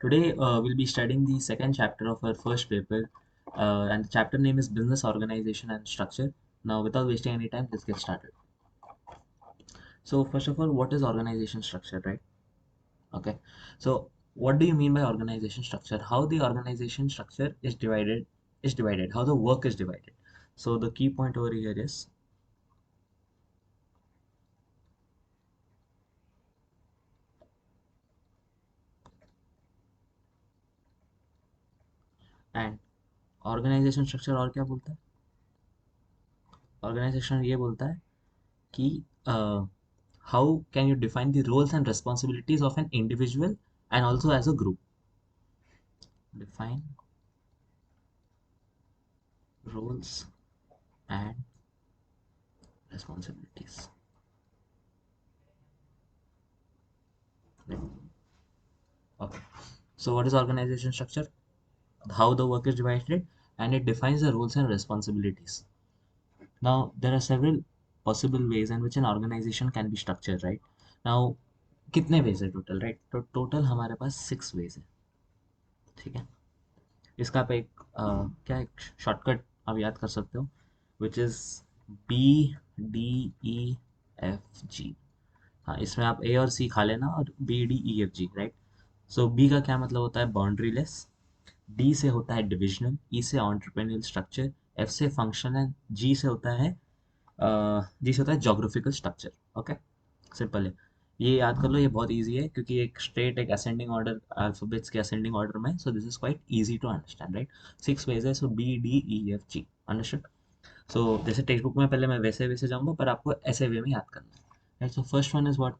Today we'll be studying the second chapter of our first paper, and the chapter name is Business Organization and Structure. Now, without wasting any time, let's get started. So, first of all, what is organization structure, right? Okay. So, what do you mean by organization structure? How the organization structure is divided. How the work is divided. So, the key point over here is, and organization structure और क्या बोलता है? Organization ये बोलता है कि how can you define the roles and responsibilities of an individual and also as a group. Define roles and responsibilities. Right. Okay. So what is organization structure? How the work is divided, and it defines the roles and responsibilities. Now there are several possible ways in which an organization can be structured, right? Now कितने ways है total, right? तो total हमारे पास 6 ways है, ठीक है? इसका आप एक क्या एक शॉर्टकट आप याद कर सकते हो, विच इज़ BDEFG। हाँ, इसमें आप ए और सी खा लेना और BDEFG, राइट? सो बी का क्या मतलब होता है? Boundary less. डी से होता है डिविजनल, ई से एंटरप्रेन्योरियल स्ट्रक्चर, एफ से फंक्शनल, जी से होता है जोग्राफिकल स्ट्रक्चर। ओके, सिंपल है। ये याद कर लो, ये बहुत इजी है क्योंकि एक स्ट्रेट एक असेंडिंग ऑर्डर अल्फाबेट्स के असेंडिंग ऑर्डर में, so this is quite easy to understand, right? 6 ways है, सो BDEFG, अंडरस्टूड? सो जैसे टेक्स्ट बुक में पहले मैं वैसे वैसे जाऊंगा, पर आपको ऐसे वे में याद करना है, right? So first one is what?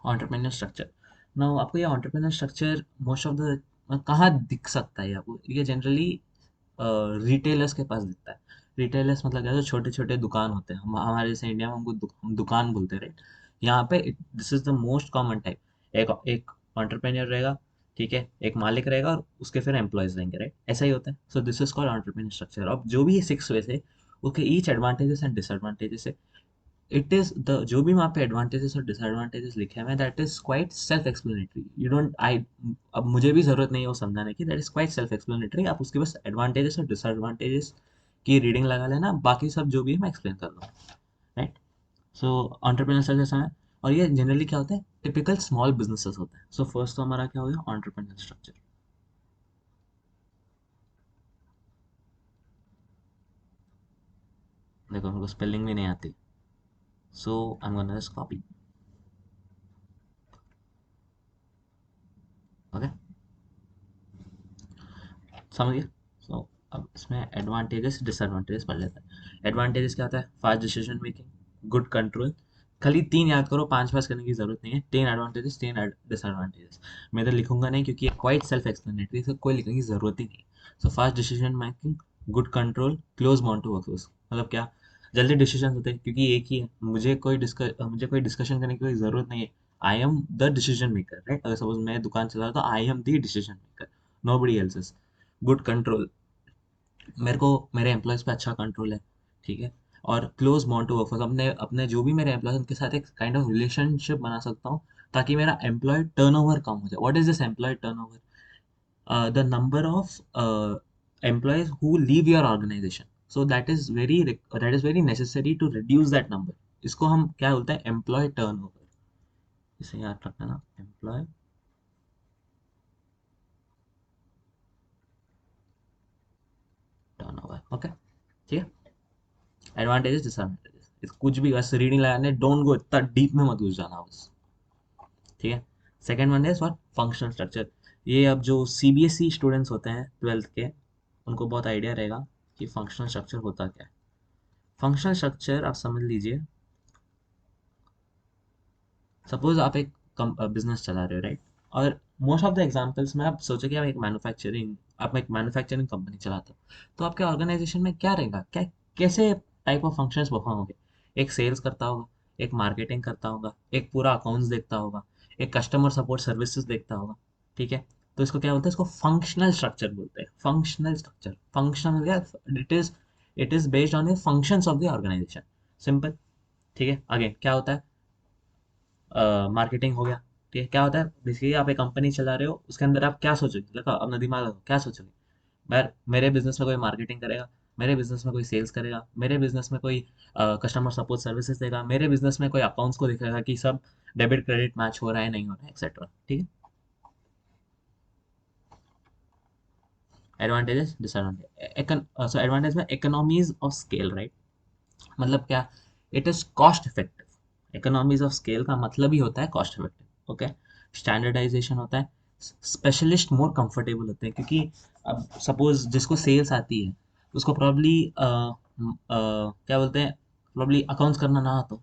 Entrepreneur structure. Now आपको ये entrepreneur structure most of the कहाँ दिख सकता है आपको? ये जनरली रिटेलर्स के पास दिखता है। रिटेलर्स मतलब क्या? जो छोटे छोटे दुकान होते हैं, हमारे जैसे इंडिया में हमको हम दुकान बोलते हैं, राइट? यहाँ पे this is the most common type. एक एक एंटरप्रेन्योर रहेगा, ठीक है, एक मालिक रहेगा और उसके फिर एम्प्लॉयज रहेंगे, राइट? ऐसा ही होता है। सो this is called entrepreneur structure. अब जो भी 6 ways है, उसके ईच एडवांटेजेस एंड डिसएडवांटेजेस है। इट इज द जो भी वहाँ पे एडवांटेजेस और डिसएडवांटेजेस लिखे हुए हैं, that is quite self explanatory. You don't I अब मुझे भी जरूरत नहीं है वो समझाने की, that is quite self explanatory. आप उसके बस एडवांटेजेस और डिसएडवांटेजेस की रीडिंग लगा लेना, बाकी सब जो भी है मैं एक्सप्लेन कर दूँ, राइट? सो एंटरप्रेन्योर जैसा है, और ये जनरली क्या होता है? टिपिकल स्मॉल बिजनेसेस होते हैं। सो फर्स्ट तो हमारा क्या हो गया? Entrepreneur structure. देखो मेरे को स्पेलिंग भी नहीं आती, so I am gonna just copy. Okay, समझ गया? सो अब इसमें एडवांटेजेस डिसएडवांटेजेस पढ़ लेते हैं। एडवांटेजेस क्या होता है? Fast decision making, good control. खाली 3 याद करो, 5 पास करने की जरूरत नहीं है। 10 एडवांटेजेस, 10 डिसएडवांटेजेस। मैं तो लिखूंगा नहीं क्योंकि ये क्वाइट सेल्फ एक्सप्लेनेटरी, इसको कोई लिखने की जरूरत ही नहीं है। So fast decision making, good control, close bound to workforce. मतलब क्या? जल्दी डिसीजन होते हैं क्योंकि एक ही है, मुझे कोई डिस्कशन करने की कोई जरूरत नहीं है। I am the decision maker, right? अगर सपोज मैं दुकान चला रहा तो I am the decision maker, nobody else. Good control, मेरे को मेरे एम्प्लॉयज़ पे अच्छा कंट्रोल है, ठीक है? और क्लोज बॉन्ड टू वर्कफोर्स, अपने अपने जो भी मेरे एम्प्लॉयज़ उनके साथ एक काइंड ऑफ रिलेशनशिप बना सकता हूँ, ताकि मेरा एम्प्लॉय टर्नओवर कम हो जाए। What is this employ turnover? The number of employees who leave your organization. So that is very necessary to reduce that number. इसको हम क्या बोलते हैं? Employ turnover. इसे याद रखना ना, एम्प्लॉय टर्नओवर। ओके, ठीक है? एडवांटेजेस डिसएडवांटेजेस कुछ भी बस रीडिंग लगाने, डोंट गो इतना डीप में मत घुस जाना बस, ठीक है? Second one is what? Functional structure. ये अब जो CBSE स्टूडेंट्स होते हैं 12th के, उनको बहुत आइडिया रहेगा कि फंक्शनल स्ट्रक्चर होता क्या है। फंक्शनल स्ट्रक्चर आप समझ लीजिए, सपोज आप एक बिजनेस चला रहे हो, राइट? और मोस्ट ऑफ द एग्जांपल्स में आप सोचो कि आप एक मैन्युफैक्चरिंग कंपनी चलाते हो, तो आपके ऑर्गेनाइजेशन में क्या रहेगा? क्या कैसे टाइप ऑफ फंक्शंस परफॉर्म होंगे? एक सेल्स करता होगा, एक मार्केटिंग करता होगा, एक पूरा अकाउंट्स देखता होगा, एक कस्टमर सपोर्ट सर्विसेज देखता होगा, ठीक है? तो इसको क्या बोलते हैं? इसको फंक्शनल स्ट्रक्चर बोलते हैं। फंक्शनल स्ट्रक्चर, फंक्शनल क्या? It is based on the functions of the organization, simple, ठीक है? आगे क्या होता है? मार्केटिंग हो गया, ठीक है, क्या होता है बेसिकली, आप एक कंपनी चला रहे हो, उसके अंदर आप क्या सोचोगे, लगा अपना दिमाग लगाओ, क्या सोचोगे? यार मेरे बिजनेस में कोई मार्केटिंग करेगा, मेरे बिजनेस में कोई सेल्स करेगा, मेरे बिजनेस में कोई कस्टमर सपोर्ट सर्विसेज देगा, मेरे बिजनेस में कोई अकाउंट्स को देखेगा कि सब डेबिट क्रेडिट मैच हो रहा है नहीं हो रहा है, एक्सेट्रा। ठीक है। एडवांटेजेस डिसएडवांटेज, सो एडवांटेज में इकोनॉमीज ऑफ स्केल, राइट? मतलब क्या? It is cost effective. Economies of scale का मतलब ही होता है कॉस्ट इफेक्टिव। ओके। स्टैंडर्डाइजेशन होता है। स्पेशलिस्ट मोर कंफर्टेबल होते हैं, क्योंकि अब सपोज जिसको सेल्स आती है उसको प्रॉब्ली क्या बोलते हैं, प्रॉब्ली अकाउंट्स करना ना आता,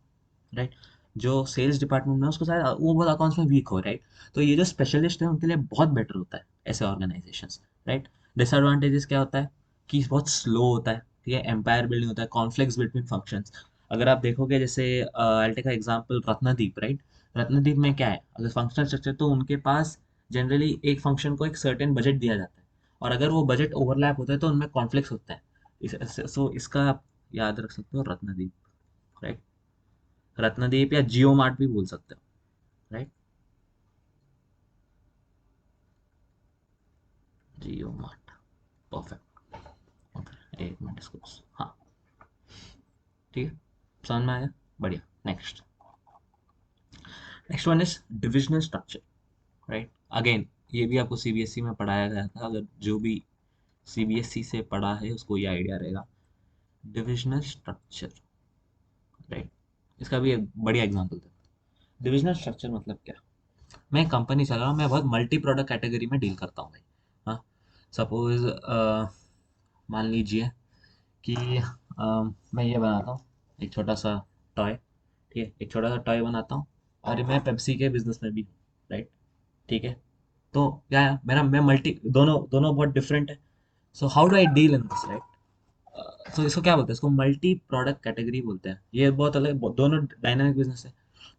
राइट? जो सेल्स डिपार्टमेंट में है, उसको शायद वो बहुत अकाउंट्स में वीक हो, राइट? तो ये जो स्पेशलिस्ट है उनके लिए बहुत बेटर होता है ऐसे ऑर्गेनाइजेशंस, राइट? डिसएडवांटेजेस क्या होता है कि बहुत स्लो होता है, ठीक है, एम्पायर बिल्डिंग होता है, कॉन्फ्लिक्ट्स बिटवीन फंक्शंस। अगर आप देखोगे जैसे आई टेक का एग्जांपल रत्नदीप, राइट? रत्नदीप में क्या है, अगर फंक्शनल स्ट्रक्चर, तो उनके पास जनरली एक फंक्शन को एक सर्टेन बजट दिया जाता है, और अगर वो बजट ओवरलैप होता है तो उनमें कॉन्फ्लिक्ट होता है। सो इसका आप याद रख सकते हो, रत्नदीप, राइट? रत्नदीप या जियो मार्ट भी बोल सकते हो, राइट? जियो मार्ट, परफेक्ट। ओके, एक मिनट इसको, हाँ, ठीक है, समझ में आया, बढ़िया। Next, next one is divisional structure, right? Again ये भी आपको सीबीएसई में पढ़ाया गया था, अगर जो भी सीबीएसई से पढ़ा है उसको ये आइडिया रहेगा। Divisional structure, right? इसका भी एक बढ़िया एग्जांपल था। डिविजनल स्ट्रक्चर मतलब क्या? मैं कंपनी चला रहा हूँ, मैं बहुत मल्टी प्रोडक्ट कैटेगरी में डील करता हूँ भाई। हाँ, सपोज मान लीजिए कि मैं ये बनाता हूँ, एक छोटा सा टॉय, ठीक है, एक छोटा सा टॉय बनाता हूँ, और मैं पेप्सी के बिजनेस में भी हूँ, राइट? ठीक है। तो क्या है, मेरा मैं मल्टी, दोनों दोनों बहुत डिफरेंट है। So how do I deal in this, right? तो इसको क्या बोलते हैं, इसको मल्टी प्रोडक्ट कैटेगरी बोलते हैं। ये बहुत अलग, दोनों डायनामिक बिजनेस है।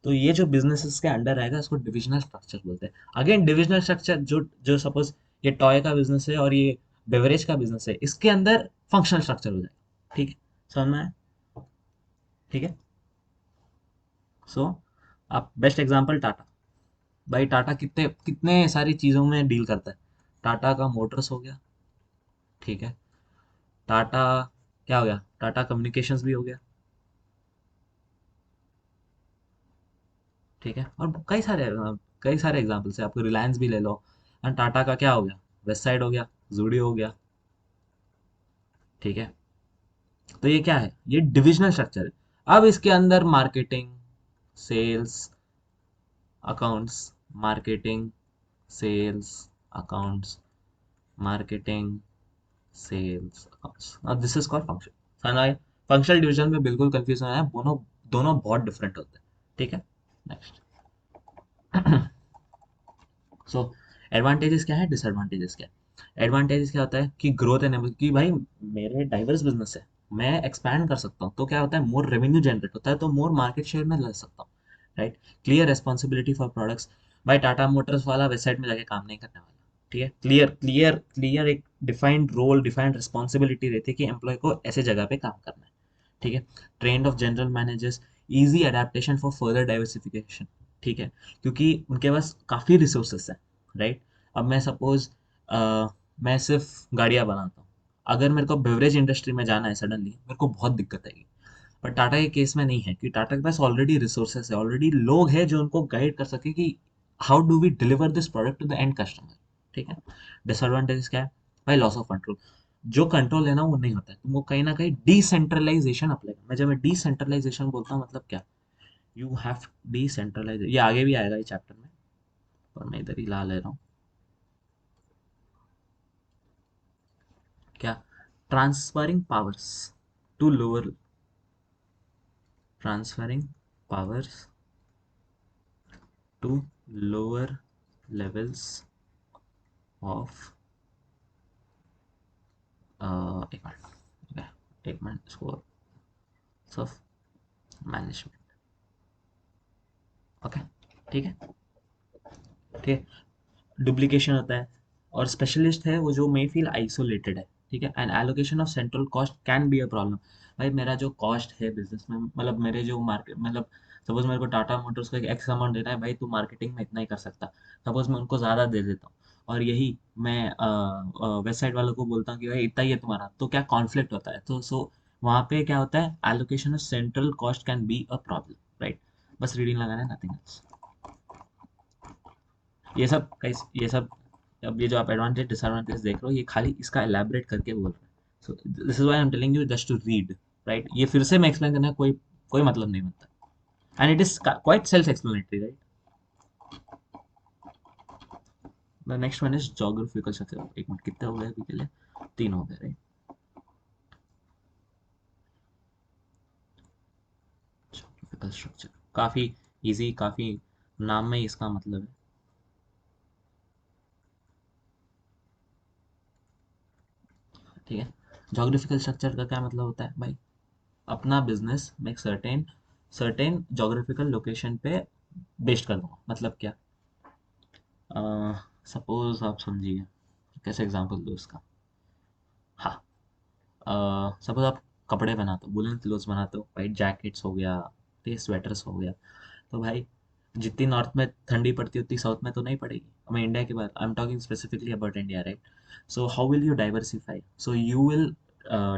तो ये जो बिजनेसेस के अंडर आएगा इसको डिविजनल स्ट्रक्चर बोलते हैं। अगेन डिविजनल स्ट्रक्चर, जो जो सपोज ये टॉय का बिजनेस है और ये बेवरेज का बिजनेस है, इसके अंदर फंक्शनल स्ट्रक्चर हो जाएगा, ठीक है? समझ में आया? ठीक है। सो आप बेस्ट एग्जांपल टाटा। भाई टाटा कितने कितने सारी चीज़ों में डील करता है। टाटा का मोटर्स हो गया, ठीक है। टाटा क्या हो गया, टाटा कम्युनिकेशंस भी हो गया, ठीक है। और कई सारे एग्जाम्पल्स है, आपको रिलायंस भी ले लो, और टाटा का क्या हो गया, वेस्ट साइड हो गया, जूडियो हो गया, ठीक है। तो ये क्या है, ये डिविजनल स्ट्रक्चर है। अब इसके अंदर marketing, sales, accounts, marketing, sales, accounts, marketing, sales, accounts, अब this is called function. Functional division में बिल्कुल कंफ्यूज होना है, दोनों दोनों बहुत डिफरेंट होते हैं, ठीक है। नेक्स्ट, सो एडवांटेजेस क्या है, डिसएडवांटेजेस क्या है? एडवांटेजेस क्या होता है कि ग्रोथ एनेबल, कि भाई मेरे डाइवर्स बिजनेस है, मैं एक्सपैंड कर सकता हूँ, तो क्या होता है, मोर रेवेन्यू जनरेट होता है, तो मोर मार्केट शेयर में ले सकता हूँ, right? Clear responsibility for products. भाई टाटा मोटर्स वाला वेबसाइट में जाके काम नहीं करने वाला, ठीक है। क्लियर क्लियर क्लियर एक डिफाइंड रोल, डिफाइंड रिस्पॉन्सिबिलिटी रहती है कि एम्प्लॉय को ऐसे जगह पे काम करना है, ठीक है। Trend of general managers, easy adaptation for further diversification, ठीक है, क्योंकि उनके पास काफ़ी रिसोर्सेस हैं, राइट? अब मैं सपोज मैं सिर्फ गाड़ियाँ बनाता हूँ, अगर मेरे को बेवरेज इंडस्ट्री में जाना है सडनली, मेरे को बहुत दिक्कत आएगी। पर टाटा के केस में नहीं है, कि टाटा के पास ऑलरेडी रिसोर्सेस है, ऑलरेडी लोग हैं जो उनको गाइड कर सके कि how do we deliver this product to the end customer, ठीक है। डिसएडवांटेज क्या है? भाई लॉस ऑफ कंट्रोल। जो कंट्रोल है ना वो नहीं होता है, तुमको कहीं ना कहीं डिसेंट्रलाइजेशन अप्लाई, मैं जब मैं डिसेंट्रलाइजेशन बोलता हूँ मतलब क्या, यू हैव डिसेंट्रलाइज, ये आगे भी आएगा ये चैप्टर में, पर मैं इधर ही ला ले रहा हूँ। क्या? Transferring powers to lower, transferring powers to lower levels of, एक मिनट, एक मिनट, इसको ऑफ मैनेजमेंट, ओके, ठीक है, ठीक है। डुप्लीकेशन होता है, और स्पेशलिस्ट है वो जो मे फील आइसोलेटेड है, ठीक है। And allocation of central cost can be a problem. भाई मेरा जो कॉस्ट है बिजनेस में, मतलब मेरे जो मार्केट, मतलब सपोज मेरे को टाटा मोटर्स को एक एक्स अमाउंट देना है, भाई तू मार्केटिंग में इतना ही कर सकता, सपोज मैं उनको ज़्यादा दे देता हूँ, और यही मैं वेस्ट साइड वालों को बोलता हूँ कि भाई इतना ही है तुम्हारा, तो क्या कॉन्फ्लिक्ट होता है, तो वहाँ पे क्या होता है, allocation of central cost can be a problem, right. बस रीडिंग लगाना है, नथिंग एल्स। ये सब guys, ये सब, अब ये जो आप एडवांटेज डिसएडवांटेज देख रहे हो, ये खाली इसका एलैबोरेट करके बोल रहे हैं। So this is why I am telling you just to read, right. ये फिर से मैं एक्सप्लेन करने का कोई कोई मतलब नहीं बनता, and it is quite self explanatory, right. The next one is geographical structure. एक मिनट, कितने हो गए अभी के लिए? तीन हो गए, राइट। जोग्राफिकल स्ट्रक्चर काफी इजी, काफी नाम में ही इसका मतलब है। ठीक है, जोग्राफिकल स्ट्रक्चर का क्या मतलब होता है भाई? अपना बिजनेस मैं एक सर्टेन सर्टेन जोग्राफिकल लोकेशन पे बेस्ड कर दूंगा। मतलब क्या, सपोज आप समझिए, कैसे एग्जांपल दो इसका। हाँ, सपोज आप कपड़े बनाते हो, वुलन क्लोथ्स बनाते हो, भाई जैकेट्स हो गया, ठीक है, स्वेटर्स हो गया, तो भाई जितनी नॉर्थ में ठंडी पड़ती है उतनी साउथ में तो नहीं पड़ेगी। मैं इंडिया की बात, I am talking specifically about India, right. So how will you diversify? So you will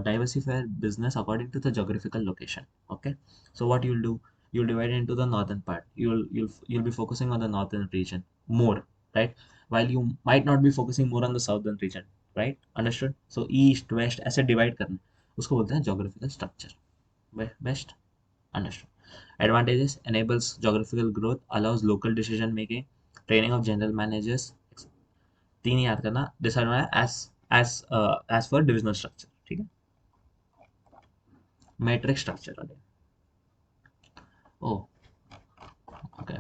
diversify business according to the geographical location. Okay, so what you'll do, you'll divide it into the northern part. You'll be focusing on the northern region more, right? While you might not be focusing more on the southern region, right? Understood? So east west ऐसे divide करना, उसको बोलते हैं geographical structure. Best understood. Advantages: enables geographical growth, allows local decision making, training of general managers. तीन ही याद करना। Disadvantage as for divisional structure, ठीक है। मैट्रिक्स स्ट्रक्चर वाले, ओ ओके,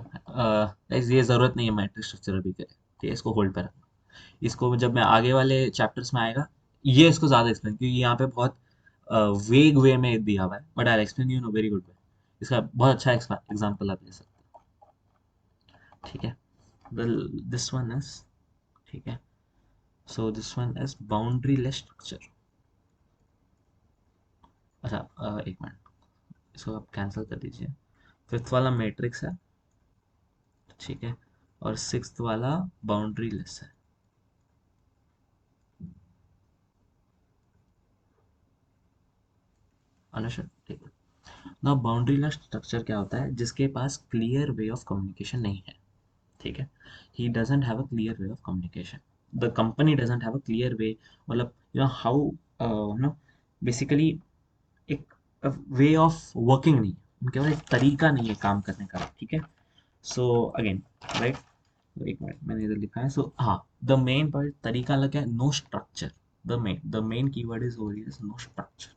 ये जरूरत नहीं है मैट्रिक्स स्ट्रक्चर अभी के लिए, ठीक है, इसको होल्ड पे रखना। इसको जब मैं आगे वाले चैप्टर्स में आएगा, ये इसको ज्यादा एक्सप्लेन, क्योंकि यहाँ पे बहुत वेग वे में दिया हुआ है, but I explain you know very good way. इसका बहुत अच्छा एग्जांपल आप ले सकते हो, ठीक है। दिस वन इज, ठीक है, so this one is boundary less structure. अच्छा, एक मिनट, इसको आप कैंसिल कर दीजिए। फिफ्थ वाला मैट्रिक्स है, ठीक है, और सिक्स्थ वाला बाउंड्री लेस है। अंडरस्टूड, ठीक है। ना बाउंड्री लेस स्ट्रक्चर क्या होता है? जिसके पास क्लियर वे ऑफ कम्युनिकेशन नहीं है, ठीक है। He doesn't have a clear way of communication, the company doesn't have a clear way, मतलब हाउ, बेसिकली एक वे ऑफ वर्किंग नहीं है उनके पास, एक तरीका नहीं है काम करने का, ठीक है। सो अगेन, राइट, एक मिनट, मैंने इधर लिखा है। सो हाँ, द मेन पॉइंट तरीका अलग है, no structure. The main keyword is over here, no structure.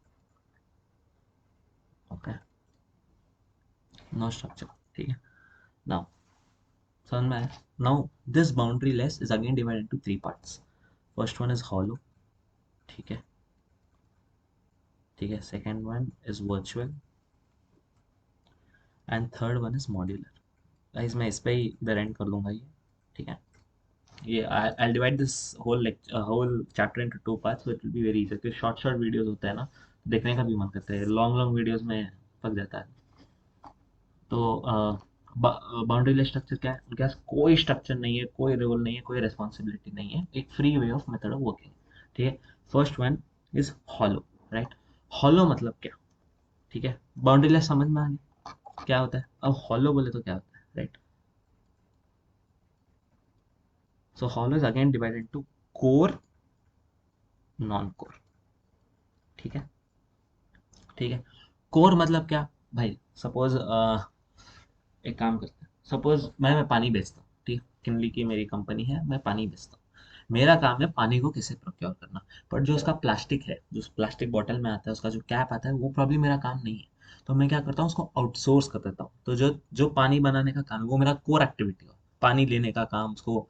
Okay, no structure, ठीक है। नाउ समझ में आया? Now this boundaryless is again divided into three parts. First one is hollow, ठीक है, ठीक है। Second one is virtual, and third one is modular. Guys मैं इस पे ही इधर एंड कर दूंगा ये, ठीक है। ये I'll divide this whole chapter into two parts, so it will be very easy, क्योंकि शॉर्ट शॉर्ट वीडियोस होता है ना, देखने का भी मन करता है, लॉन्ग लॉन्ग वीडियोस में पक जाता है। तो बाउंड्री स्ट्रक्चर क्या है? उनके पास कोई स्ट्रक्चर नहीं है, कोई रोल नहीं है, कोई रेस्पॉन्सिबिलिटी नहीं है, एक free way of method of working, ठीक है। First one is hollow, right. Hollow मतलब क्या? ठीक है, बाउंड्री लेस समझ में आ गया क्या होता है? अब हॉलो बोले तो क्या होता है, right. So hollow is again divided to core, non core, ठीक है, ठीक है। कोर मतलब क्या भाई? सपोज एक काम करते हैं, सपोज मैं पानी बेचता हूँ, ठीक, किनली की मेरी कंपनी है, मैं पानी बेचता हूँ। मेरा काम है पानी को कैसे प्रोक्योर करना, बट जो उसका प्लास्टिक है, जो प्लास्टिक बॉटल में आता है, उसका जो कैप आता है, वो प्रॉब्लम मेरा काम नहीं है। तो मैं क्या करता हूँ, उसको आउटसोर्स कर देता हूँ। तो जो जो पानी बनाने का काम है, वो मेरा कोर एक्टिविटी हो, पानी लेने का काम, उसको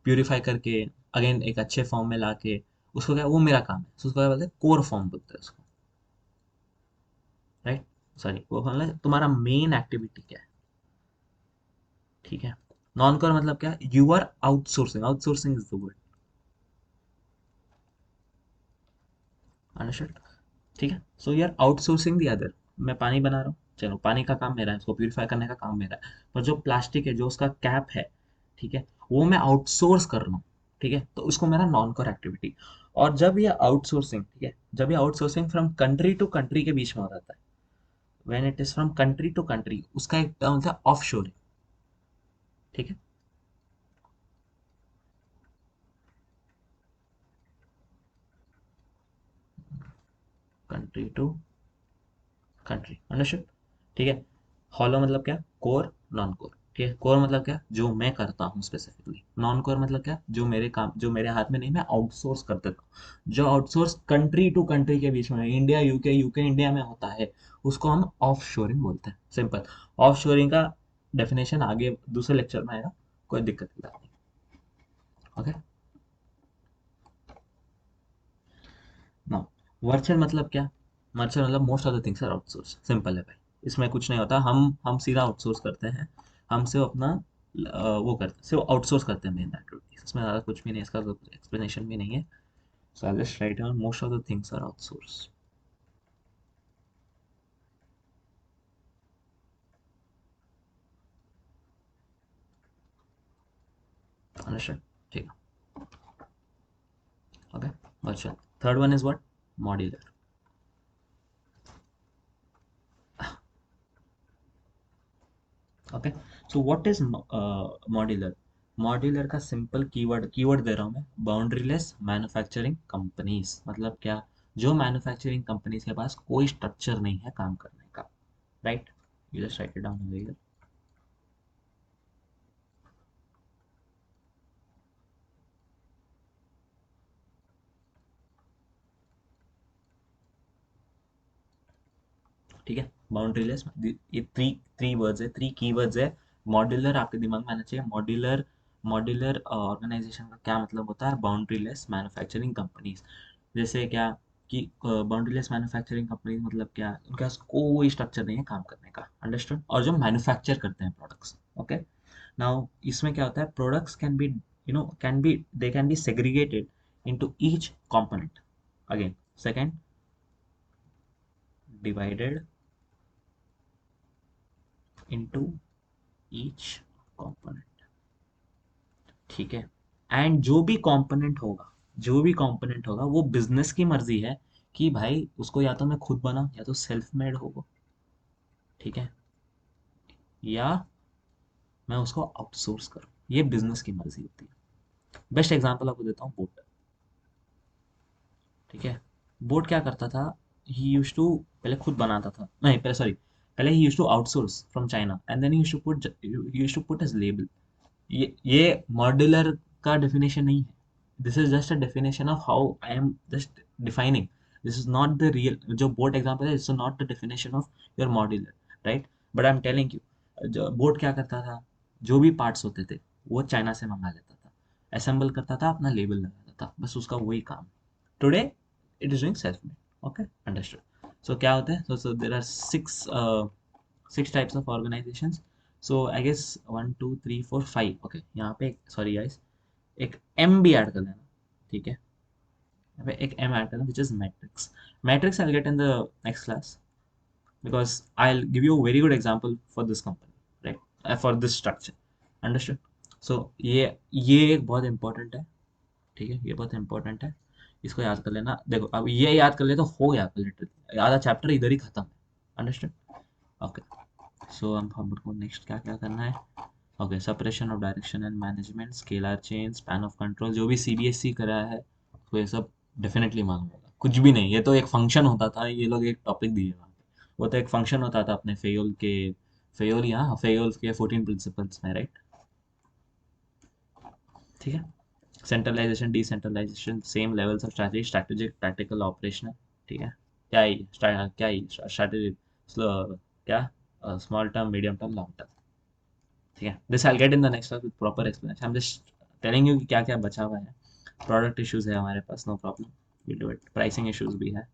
प्यूरिफाई करके अगेन एक अच्छे फॉर्म में ला के, उसको क्या, वो मेरा काम है। So उसको क्या बोलते हैं, कोर फॉर्म बोलते हैं उसको, राइट। सॉरी, वो मतलब तुम्हारा मेन एक्टिविटी क्या है, ठीक है। नॉन कोर मतलब क्या? You are outsourcing, outsourcing is the word, understood, ठीक है। So you are outsourcing the other. मैं पानी बना रहा हूँ, चलो पानी का काम मेरा है, उसको प्यूरिफाई करने का काम मेरा है, पर जो प्लास्टिक है, जो उसका कैप है, ठीक है, वो मैं आउटसोर्स कर रहा हूँ, ठीक है, तो उसको मेरा नॉन कोर एक्टिविटी। और जब ये आउटसोर्सिंग, ठीक है, जब ये outsourcing from country to country के बीच में हो जाता है, when it is from country to country, उसका एक टर्म था ऑफ शोरिंग, ठीक है। कंट्री टू कंट्री, अंडरस्टूड, ठीक है। हॉलो मतलब क्या, कोर, नॉन कोर, ठीक है। कोर मतलब क्या, जो मैं करता हूँ स्पेसिफिकली। नॉन कोर मतलब क्या, जो मेरे काम, जो मेरे हाथ में नहीं, मैं आउटसोर्स कर देता हूँ। जो आउटसोर्स कंट्री टू कंट्री के बीच में है, इंडिया यूके, यूके इंडिया में होता है, उसको हम ऑफ शोरिंग बोलते हैं, सिंपल। ऑफ शोरिंग का डेफिनेशन आगे दूसरे लेक्चर में आएगा, कोई दिक्कत की बात नहीं, ओके। ना, वर्चुअल मतलब क्या, वर्चुअल मतलब most of the things are outsource, simple है भाई। इसमें कुछ नहीं होता, हम सीधा आउटसोर्स करते हैं। हम सिर्फ अपना वो करते, सिर्फ आउटसोर्स करते हैं मेन एक्टिविटीज, इसमें ज़्यादा कुछ भी नहीं, इसका एक्सप्लेनेशन भी नहीं है। So I just write down most of the things are outsource, understand, ठीक है, okay. Virtual, third one is what, modular, okay. So what is modular, modular का सिंपल कीवर्ड, कीवर्ड दे रहा हूँ मैं, बाउंड्रीलेस मैन्युफैक्चरिंग कंपनीज, मतलब क्या, जो मैन्युफैक्चरिंग कंपनीज के पास कोई स्ट्रक्चर नहीं है काम करने का, right. You just right it down here, ठीक है। बाउंड्रीलेस, ये थ्री थ्री वर्ड्स है, थ्री कीवर्ड्स है। मॉड्यूलर आपके दिमाग में आना चाहिए, मॉड्यूलर, मॉड्यूलर ऑर्गेनाइजेशन का क्या मतलब होता है, बाउंड्रीलेस मैन्युफैक्चरिंग कंपनीज। जैसे क्या, कि बाउंड्रीलेस मैन्युफैक्चरिंग कंपनीज मतलब क्या, उनके पास कोई स्ट्रक्चर नहीं है काम करने का, अंडरस्टूड, और जो मैन्युफैक्चर करते हैं प्रोडक्ट्स, ओके। नाउ इसमें क्या होता है, products can be, can be, they can be segregated into each component, again second, divided into each component, ठीक है। एंड जो भी कंपोनेंट होगा, जो भी कंपोनेंट होगा, वो बिजनेस की मर्जी है कि भाई उसको या तो मैं खुद बनाऊं, या तो सेल्फ मेड होगा, ठीक है, या मैं उसको आउटसोर्स करूं, ये बिजनेस की मर्जी होती है। बेस्ट एग्जांपल आपको देता हूँ, बोट, ठीक है। बोट क्या करता था, ही यूज टू, पहले खुद बनाता था, नहीं पहले सॉरी, पहले he use to outsource from China, and then he use to put as label. ये मॉड्यूलर का डेफिनेशन नहीं है, this is just a definition of how I am just defining, this is not the real, जो boat example है, it's not the definition of your modular, right. But I am telling you, जो boat क्या करता था, जो भी parts होते थे वो चाइना से मंगा लेता था, असेंबल करता था, अपना लेबल लगाता था, बस उसका वही काम। Today it is doing self made, okay, understood. So क्या होता है, so there are six types of organisations. So I guess 1 2 3 4 5, okay, यहाँ पे सॉरी गाइस, एक एम भी ऐड कर देना, ठीक है, यहाँ पे एक एम ऐड करना, which is matrix. Matrix I get in the next class, because I give you very good example for this company, right, for this structure, understood. So ये एक बहुत इंपॉर्टेंट है, ठीक है, ये बहुत इंपॉर्टेंट है, इसको याद कर लेना। देखो अब ये याद कर ले तो हो गया, लिटरली आधा चैप्टर इधर ही खत्म है, अंडरस्टूड, ओके। सो हम हमको नेक्स्ट क्या क्या करना है, okay, separation of direction and management, scalar chain, span of control, जो भी सीबीएसई करा है तो ये सब डेफिनेटली मालूम होगा, कुछ भी नहीं, ये तो एक फंक्शन होता था, ये लोग एक टॉपिक दिए वहाँ पे, वो तो एक फंक्शन होता था अपने फेयोल के, फेयोल, यहाँ फेयोल के 14 प्रिंसिपल्स में, राइट, ठीक है। Centralisation, decentralisation, same levels of strategy, strategic, tactical, operational, ठीक है। क्या ही स्ट्रैटेजी, क्या, small term, medium term, long term, ठीक है। This I get in the next with proper explanation, I am just telling you कि क्या क्या बचा हुआ है। प्रोडक्ट इश्यूज है हमारे पास, no problem, will do it, pricing issues भी है,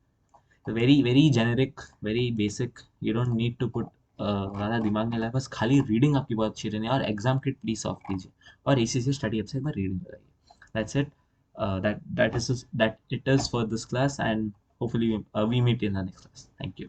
तो very very generic, very basic, you don't need to put ज़्यादा दिमाग नहीं लगाए, बस खाली रीडिंग आपकी बहुत अच्छी रहनी है, और एग्जाम किट प्लीज सॉल्व कीजिए, और इसी से स्टडी अब से एक बार रीडिंग लगाइए, that's it, that is that it is for this class, and hopefully we meet in the next class. Thank you.